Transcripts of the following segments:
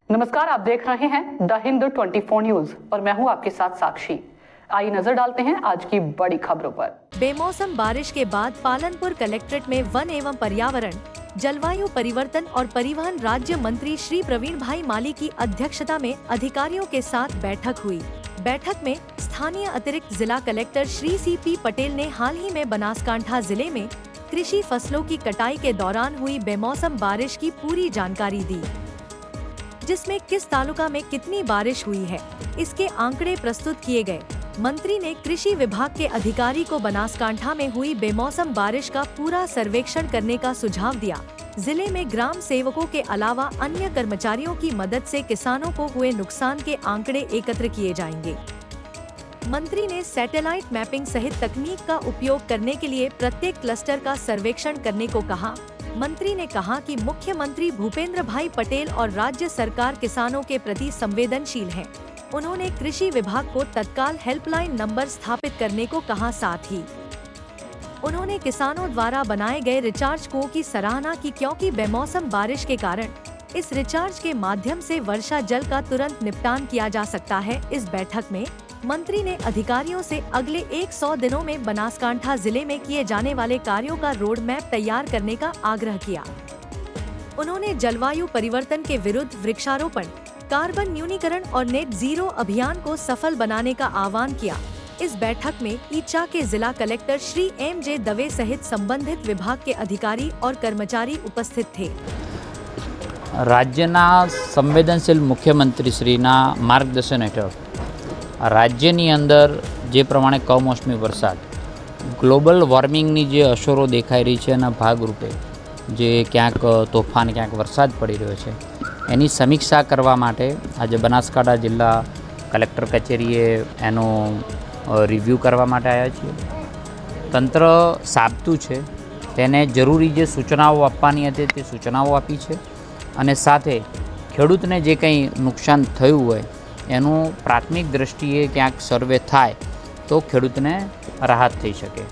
नमस्कार, आप देख रहे हैं द हिंद 24 न्यूज और मैं हूं आपके साथ साक्षी। आइए नजर डालते हैं आज की बड़ी खबरों पर। बेमौसम बारिश के बाद पालनपुर कलेक्ट्रेट में वन एवं पर्यावरण, जलवायु परिवर्तन और परिवहन राज्य मंत्री श्री प्रवीण भाई माली की अध्यक्षता में अधिकारियों के साथ बैठक हुई। बैठक में स्थानीय अतिरिक्त जिला कलेक्टर श्री CP पटेल ने हाल ही में बनासकांठा जिले में कृषि फसलों की कटाई के दौरान हुई बेमौसम बारिश की पूरी जानकारी दी, जिसमें किस तालुका में कितनी बारिश हुई है, इसके आंकड़े प्रस्तुत किए गए। मंत्री ने कृषि विभाग के अधिकारी को बनासकांठा में हुई बेमौसम बारिश का पूरा सर्वेक्षण करने का सुझाव दिया। जिले में ग्राम सेवकों के अलावा अन्य कर्मचारियों की मदद से किसानों को हुए नुकसान के आंकड़े एकत्र किए जाएंगे। मंत्री ने सैटेलाइट मैपिंग सहित तकनीक का उपयोग करने के लिए प्रत्येक क्लस्टर का सर्वेक्षण करने को कहा। मंत्री ने कहा कि मुख्यमंत्री भूपेंद्र भाई पटेल और राज्य सरकार किसानों के प्रति संवेदनशील है। उन्होंने कृषि विभाग को तत्काल हेल्पलाइन नंबर स्थापित करने को कहा। साथ ही उन्होंने किसानों द्वारा बनाए गए रिचार्ज को की सराहना की, क्योंकि बेमौसम बारिश के कारण इस रिचार्ज के माध्यम से वर्षा जल का तुरंत निपटान किया जा सकता है। इस बैठक में मंत्री ने अधिकारियों से अगले 100 दिनों में बनासकांठा जिले में किए जाने वाले कार्यों का रोड मैप तैयार करने का आग्रह किया। उन्होंने जलवायु परिवर्तन के विरुद्ध वृक्षारोपण, कार्बन न्यूनीकरण और नेट जीरो अभियान को सफल बनाने का आह्वान किया। इस बैठक में ईचा के जिला कलेक्टर श्री MJ दवे सहित संबंधित विभाग के अधिकारी और कर्मचारी उपस्थित थे। राज्यना संवेदनशील मुख्यमंत्री श्रीना मार्गदर्शन हेठळ राज्यनी अंदर जे प्रमाणे कमोसमी वरसाद, ग्लोबल वॉर्मिंगनी जे अસરો દેખાઈ રહી છે એના ભાગરૂપે જે ક્યાંક તોફાન ક્યાંક વરસાદ પડી રહ્યો છે એની સમીક્ષા કરવા માટે આજે બનાસકાંઠા જિલ્લા કલેક્ટર કચેરીએ એનો રિવ્યૂ કરવા માટે આવ્યા છીએ। તંત્ર સાબતું છે, તેને જરૂરી જે સૂચનાઓ આપવાની હતી તે સૂચનાઓ આપી છે અને સાથે ખેડૂતને જે કંઈ નુકસાન થયું હોય એનું પ્રાથમિક દૃષ્ટિએ ક્યાંક સર્વે થાય તો ખેડૂતને રાહત થઈ શકે।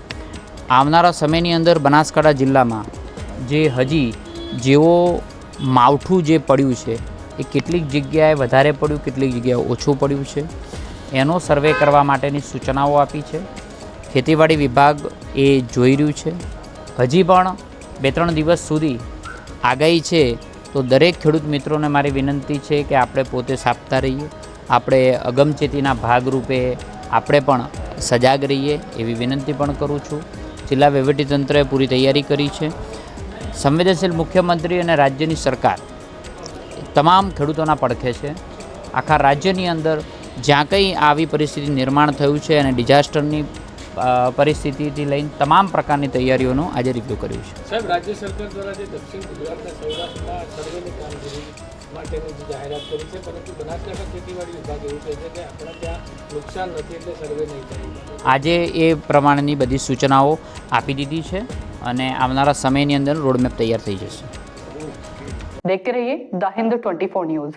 આવનારા સમયની અંદર બનાસકાંઠા જિલ્લામાં જે હજી જેવો માવઠું જે પડ્યું છે એ કેટલીક જગ્યાએ વધારે પડ્યું, કેટલીક જગ્યાએ ઓછું પડ્યું છે, એનો સર્વે કરવા માટેની સૂચનાઓ આપી છે। ખેતીવાડી વિભાગ એ જોઈ રહ્યું છે। હજી પણ 2-3 દિવસ સુધી આગાહી છે તો દરેક ખેડૂત મિત્રોને મારી વિનંતી છે કે આપણે પોતે સાબતા રહીએ, આપણે અગમચેતીના ભાગરૂપે આપણે પણ સજાગ રહીએ એવી વિનંતી પણ કરું છું। જિલ્લા વહીવટીતંત્રએ પૂરી તૈયારી કરી છે। સંવેદનશીલ મુખ્યમંત્રી અને રાજ્યની સરકાર તમામ ખેડૂતોના પડખે છે। આખા રાજ્યની અંદર જ્યાં કંઈ આવી પરિસ્થિતિ નિર્માણ થયું છે અને ડિઝાસ્ટરની પરિસ્થિતિથી લઈને તમામ પ્રકારની તૈયારીઓનું આજે રિવ્યૂ કર્યું છે। સાહેબ, રાજ્ય સરકાર દ્વારા જે દક્ષિણ ગુજરાતના સૌરાષ્ટ્રમાં સર્વેની કામગીરી માટેની જે જાહેરાત કરી છે, પરંતુ બનાસકાંઠા ખેતીવાડી વિભાગ એવું કહે છે કે આપણે ત્યાં નુકસાન નથી એટલે સર્વે નહીં થાય। આજે એ પ્રમાણેની બધી સૂચનાઓ આપી દીધી છે અને આવનારા સમયની અંદર રોડમેપ તૈયાર થઈ જશે। देखते रहिए द हिंद 24 न्यूज।